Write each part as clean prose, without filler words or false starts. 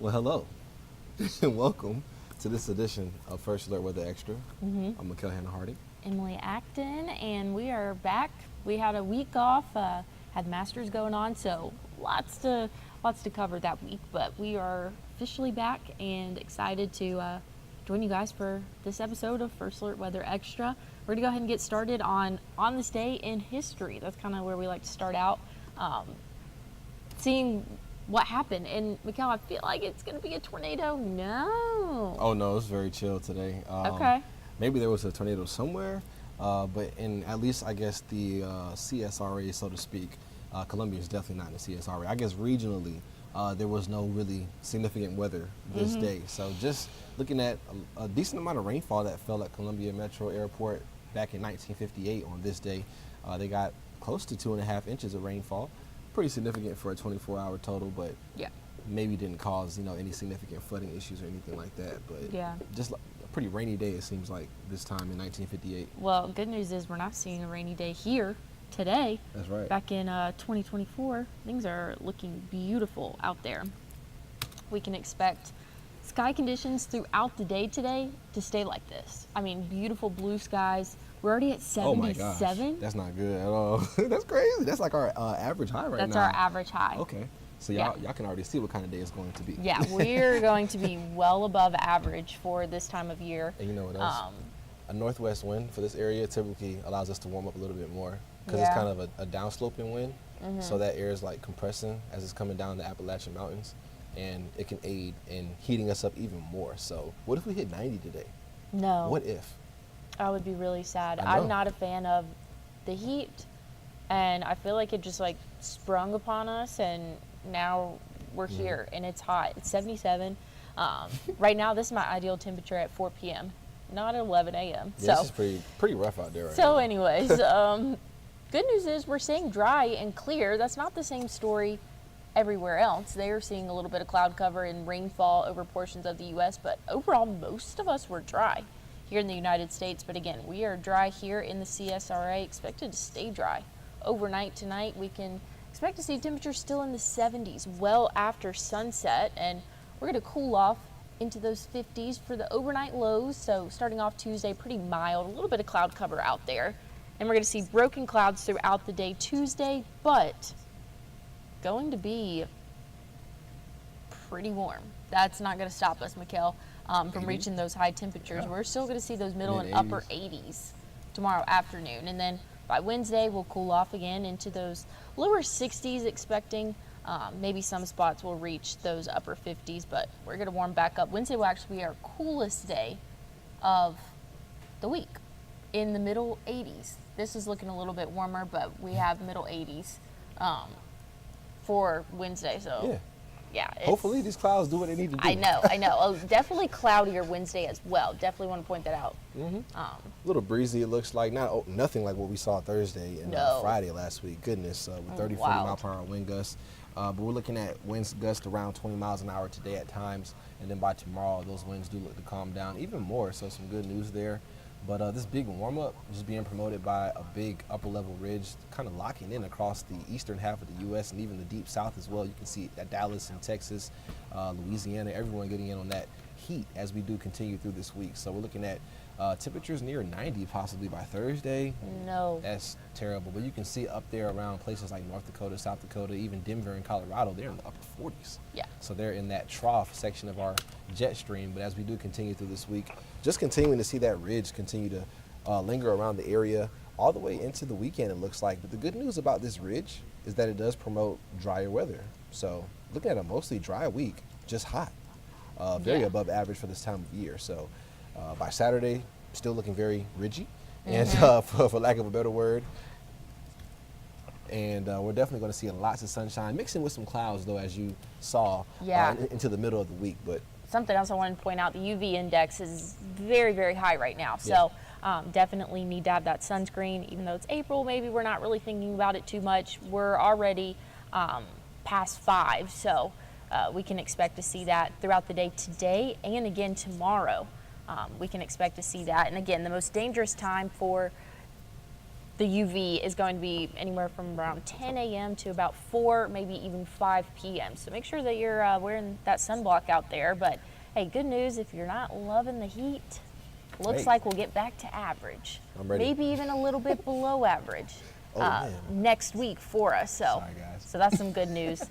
Well, hello, and welcome to this edition of First Alert Weather Extra. I'm Mikel Hardy. Emily Acton, and we are back. We had a week off, had Masters going on, so lots to cover that week. But we are officially back and excited to join you guys for this episode of First Alert Weather Extra. We're gonna go ahead and get started on this day in history. That's kind of where we like to start out, seeing what happened. And Mikel, I feel like it's going to be a tornado. No. Oh no, it's very chill today. Okay. Maybe there was a tornado somewhere, but in at least I guess the CSRA, so to speak, Columbia is definitely not in the CSRA. I guess regionally, there was no really significant weather this day. So just looking at a decent amount of rainfall that fell at Columbia Metro Airport back in 1958 on this day. They got close to 2.5 inches of rainfall. Pretty significant for a 24-hour total, but yeah, maybe didn't cause any significant flooding issues or anything like that. But yeah, just like a pretty rainy day, it seems like, this time in 1958. Well, good news is we're not seeing a rainy day here today. That's right. Back in 2024, things are looking beautiful out there. We can expect sky conditions throughout the day today to stay like this. I mean, beautiful blue skies. We're already at 77. Oh my gosh, that's not good at all. That's crazy. That's like our average high right now. That's our average high. Okay. So y'all can already see what kind of day it's going to be. Yeah, we're going to be well above average for this time of year. And you know what else? A northwest wind for this area typically allows us to warm up a little bit more because Yeah. it's kind of a downsloping wind. So that air is like compressing as it's coming down the Appalachian Mountains, and it can aid in heating us up even more. So what if we hit 90 today? No. What if? I would be really sad. I know. I'm not a fan of the heat, and I feel like it just like sprung upon us, and now we're here and it's hot. It's 77. Right now, this is my ideal temperature at 4 p.m., not at 11 a.m. Yeah, so this is pretty rough out there right So now. anyways, good news is we're seeing dry and clear. That's not the same story everywhere else. They are seeing a little bit of cloud cover and rainfall over portions of the U.S., but overall, most of us were dry here in the United States. But again, we are dry here in the CSRA, expected to stay dry. Overnight tonight, we can expect to see temperatures still in the 70s well after sunset, and we're going to cool off into those 50s for the overnight lows. So starting off Tuesday, pretty mild, a little bit of cloud cover out there. And we're going to see broken clouds throughout the day Tuesday, but going to be pretty warm. That's not going to stop us, Mikel, from reaching those high temperatures. Yeah. We're still going to see those middle and Mid-80s. upper 80s tomorrow afternoon. And then by Wednesday, we'll cool off again into those lower 60s, expecting maybe some spots will reach those upper 50s, but we're going to warm back up. Wednesday will actually be our coolest day of the week, in the middle 80s. This is looking a little bit warmer, but we have middle 80s for Wednesday. So yeah, Hopefully these clouds do what they need to do. I know. Oh, definitely cloudier Wednesday as well. Definitely want to point that out. A little breezy, it looks like. Nothing like what we saw Thursday and No. Friday last week. Goodness, with 30, 40 Wild. mile per hour wind gusts. But we're looking at winds gust around 20 miles an hour today at times. And then by tomorrow, those winds do look to calm down even more. So some good news there. But this big warm-up is being promoted by a big upper-level ridge kind of locking in across the eastern half of the U.S. and even the deep south as well. You can see that Dallas and Texas, Louisiana, everyone getting in on that heat as we do continue through this week. So we're looking at temperatures near 90 possibly by Thursday. No. That's terrible. But you can see up there around places like North Dakota, South Dakota, even Denver and Colorado, they're in the upper 40s. Yeah. So they're in that trough section of our jet stream. But as we do continue through this week, just continuing to see that ridge continue to linger around the area all the way into the weekend, it looks like. But the good news about this ridge is that it does promote drier weather. So looking at a mostly dry week, just hot, very Yeah. above average for this time of year. So by Saturday, still looking very ridgy, and for lack of a better word. And we're definitely going to see lots of sunshine, mixing with some clouds, though, as you saw, into the middle of the week. But Something else I wanted to point out, the UV index is very, very high right now. So definitely need to have that sunscreen. Even though it's April, maybe we're not really thinking about it too much. We're already past 5, so we can expect to see that throughout the day today and again tomorrow. We can expect to see that. And again, the most dangerous time for the UV is going to be anywhere from around 10 a.m. to about 4, maybe even 5 p.m. So make sure that you're wearing that sunblock out there. But hey, good news, if you're not loving the heat, looks like we'll get back to average. I'm ready. Maybe even a little bit below average man. next week for us. So, Sorry, guys. so that's some good news.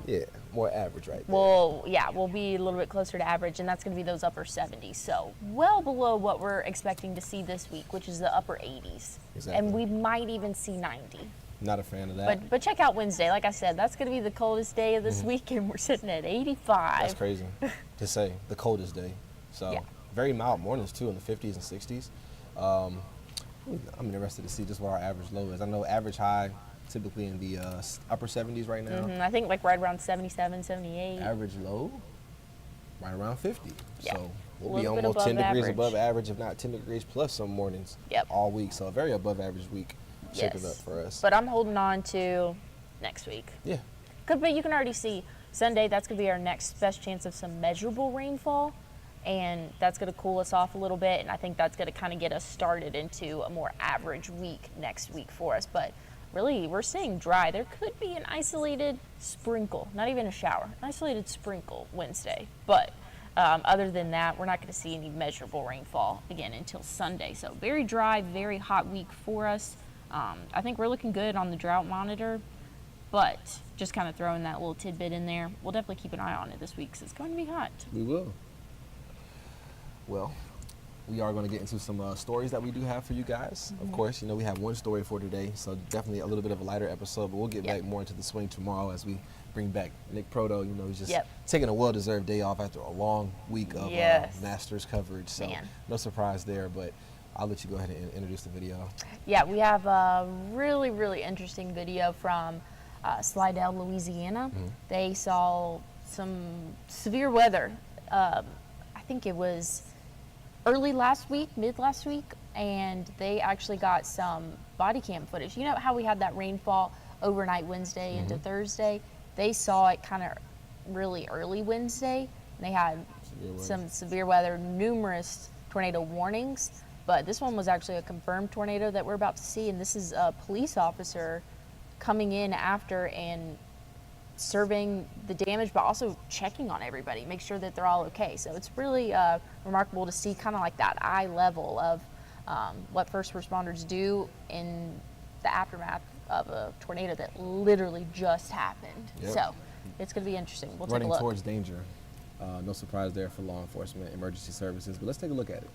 Yeah, more average right there. We'll be a little bit closer to average, and that's going to be those upper 70s. So well below what we're expecting to see this week, which is the upper 80s. Exactly. And we might even see 90. Not a fan of that. But check out Wednesday. Like I said, that's going to be the coldest day of this week, and we're sitting at 85. That's crazy to say, the coldest day. So Yeah. very mild mornings too, in the 50s and 60s. I'm interested to see just what our average low is. I know average high typically in the upper 70s right now. I think like right around 77, 78. Average low, right around 50. Yeah. So we'll A be little bit almost 10 above degrees average. above average, if not 10 degrees plus some mornings all week. So a very above average week shaping up for us. But I'm holding on to next week. Yeah. But you can already see Sunday, that's going to be our next best chance of some measurable rainfall. And that's going to cool us off a little bit. And I think that's going to kind of get us started into a more average week next week for us. But really, we're staying dry. There could be an isolated sprinkle, not even a shower, an isolated sprinkle Wednesday. But other than that, we're not going to see any measurable rainfall again until Sunday. So very dry, very hot week for us. I think we're looking good on the drought monitor. But just kind of throwing that little tidbit in there, we'll definitely keep an eye on it this week because it's going to be hot. We will. Well, we are going to get into some stories that we do have for you guys. Of course, you know, we have one story for today, so definitely a little bit of a lighter episode, but we'll get back more into the swing tomorrow as we bring back Nick Proto. You know, he's just taking a well-deserved day off after a long week of Masters coverage, so no surprise there, but I'll let you go ahead and introduce the video. Yeah, we have a really, really interesting video from Slidell, Louisiana. They saw some severe weather. I think it was early last week, mid last week, and they actually got some body cam footage. You know how we had that rainfall overnight Wednesday into Thursday? They saw it kind of really early Wednesday. They had some severe weather, numerous tornado warnings, but this one was actually a confirmed tornado that we're about to see, and this is a police officer coming in after and surveying the damage, but also checking on everybody, make sure that they're all okay. So it's really remarkable to see kind of like that eye level of what first responders do in the aftermath of a tornado that literally just happened. So it's going to be interesting. We'll take a look. Running towards danger. No surprise there for law enforcement, emergency services, but let's take a look at it.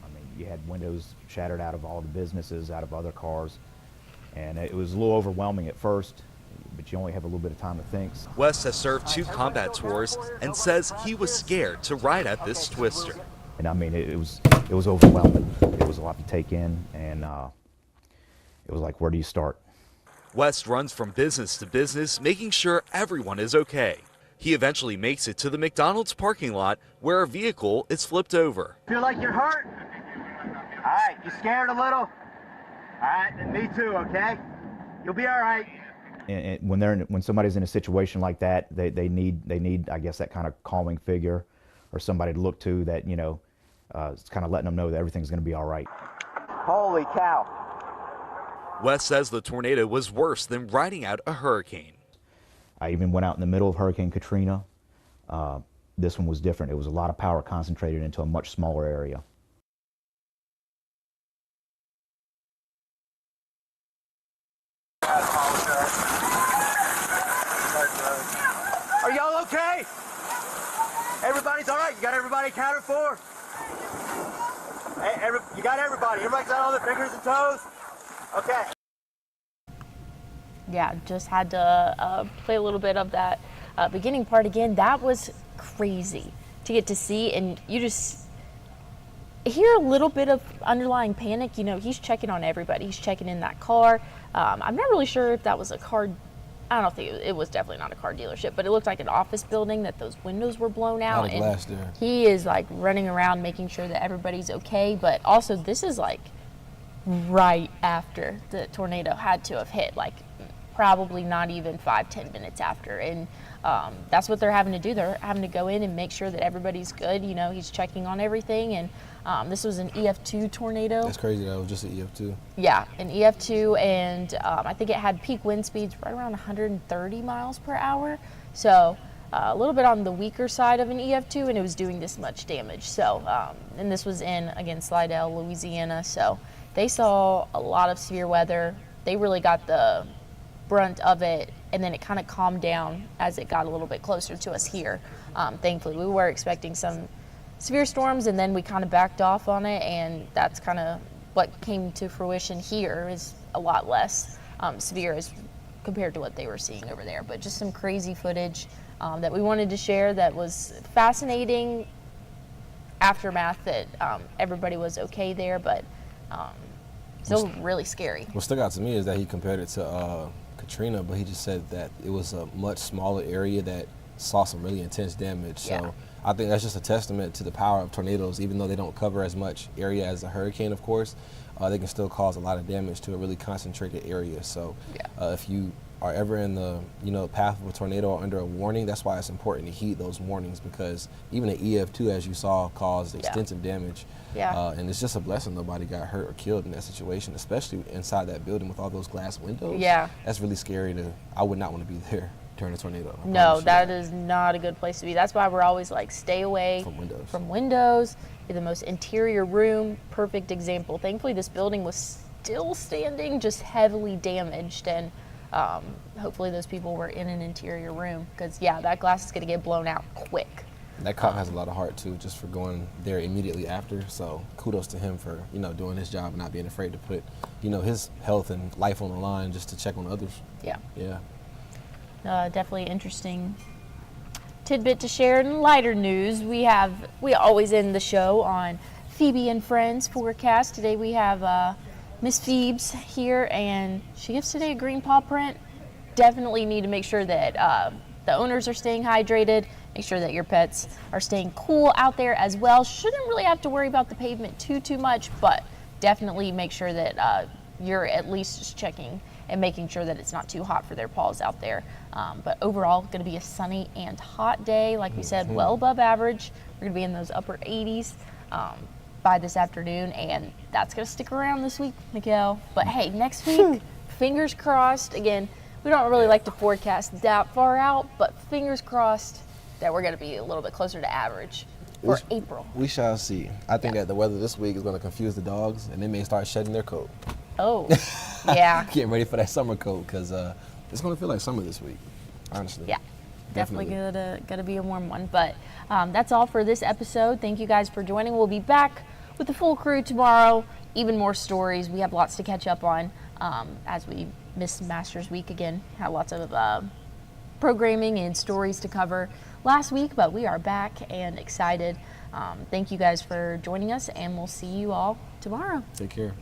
I mean, you had windows shattered out of all the businesses, out of other cars. And it was a little overwhelming at first, but you only have a little bit of time to think. West has served 2 combat tours and says he was scared to ride at this twister. And I mean, it was overwhelming. It was a lot to take in, and it was like, where do you start? West runs from business to business, making sure everyone is okay. He eventually makes it to the McDonald's parking lot where a vehicle is flipped over. Feel like you're hurt? All right, you scared a little? All right, then me too, okay? You'll be all right. And when somebody's in a situation like that, they need I guess that kind of calming figure or somebody to look to that, you know, it's kind of letting them know that everything's going to be all right. Holy cow. West says the tornado was worse than riding out a hurricane. I even went out in the middle of Hurricane Katrina. This one was different. It was a lot of power concentrated into a much smaller area. Are y'all okay? Everybody's all right? You got everybody accounted for? Hey, you got everybody? Everybody's got all their fingers and toes? Okay. Yeah, just had to play a little bit of that beginning part again. That was crazy to get to see, and you just hear a little bit of underlying panic. You know, he's checking on everybody. He's checking in that car. I'm not really sure if that was a car. I don't think it was definitely not a car dealership, but it looked like an office building that those windows were blown out. Not a glass there. He is like running around making sure that everybody's okay. But also, this is like right after the tornado had to have hit, like probably not even 5-10 minutes after. And that's what they're having to do. They're having to go in and make sure that everybody's good. You know, he's checking on everything. And this was an EF2 tornado. That's crazy that it was just an EF2. Yeah, an EF2, and I think it had peak wind speeds right around 130 miles per hour. So a little bit on the weaker side of an EF2, and it was doing this much damage. So, and this was in, again, Slidell, Louisiana. So they saw a lot of severe weather. They really got the brunt of it, and then it kind of calmed down as it got a little bit closer to us here. Thankfully, we were expecting some severe storms, and then we kind of backed off on it, and that's kind of what came to fruition here, is a lot less severe as compared to what they were seeing over there. But just some crazy footage that we wanted to share that was fascinating. Aftermath that everybody was okay there, but still really scary. What stuck out to me is that he compared it to Katrina, but he just said that it was a much smaller area that saw some really intense damage. Yeah. So I think that's just a testament to the power of tornadoes. Even though they don't cover as much area as a hurricane, of course, they can still cause a lot of damage to a really concentrated area. So if you are ever in the path of a tornado or under a warning, that's why it's important to heed those warnings, because even an EF2, as you saw, caused extensive damage. And it's just a blessing nobody got hurt or killed in that situation, especially inside that building with all those glass windows. That's really scary. I would not want to be there during a tornado. No, that is not a good place to be. That's why we're always like, stay away from windows. Be the most interior room. Perfect example. Thankfully, this building was still standing, just heavily damaged, and hopefully those people were in an interior room, because that glass is going to get blown out quick. That cop has a lot of heart too, just for going there immediately after. So kudos to him for doing his job and not being afraid to put his health and life on the line just to check on others. Definitely interesting tidbit to share. In lighter news, we always end the show on Phoebe and Friends forecast. Today we have Miss Phoebes here, and she gives today a green paw print. Definitely need to make sure that the owners are staying hydrated. Make sure that your pets are staying cool out there as well. Shouldn't really have to worry about the pavement too much, but definitely make sure that you're at least just checking and making sure that it's not too hot for their paws out there. But overall, going to be a sunny and hot day. Like we said, well above average. We're going to be in those upper 80s by this afternoon, and that's going to stick around this week, Mikel. But hey, next week, fingers crossed. Again, we don't really like to forecast that far out, but fingers crossed that we're going to be a little bit closer to average for April. We shall see. I think that the weather this week is going to confuse the dogs, and they may start shedding their coat. Oh, yeah. Getting ready for that summer coat, because it's going to feel like summer this week, honestly. Yeah, definitely gonna be a warm one. But that's all for this episode. Thank you guys for joining. We'll be back with the full crew tomorrow. Even more stories. We have lots to catch up on as we miss Masters Week again. Had lots of programming and stories to cover last week, but we are back and excited. Thank you guys for joining us, and we'll see you all tomorrow. Take care.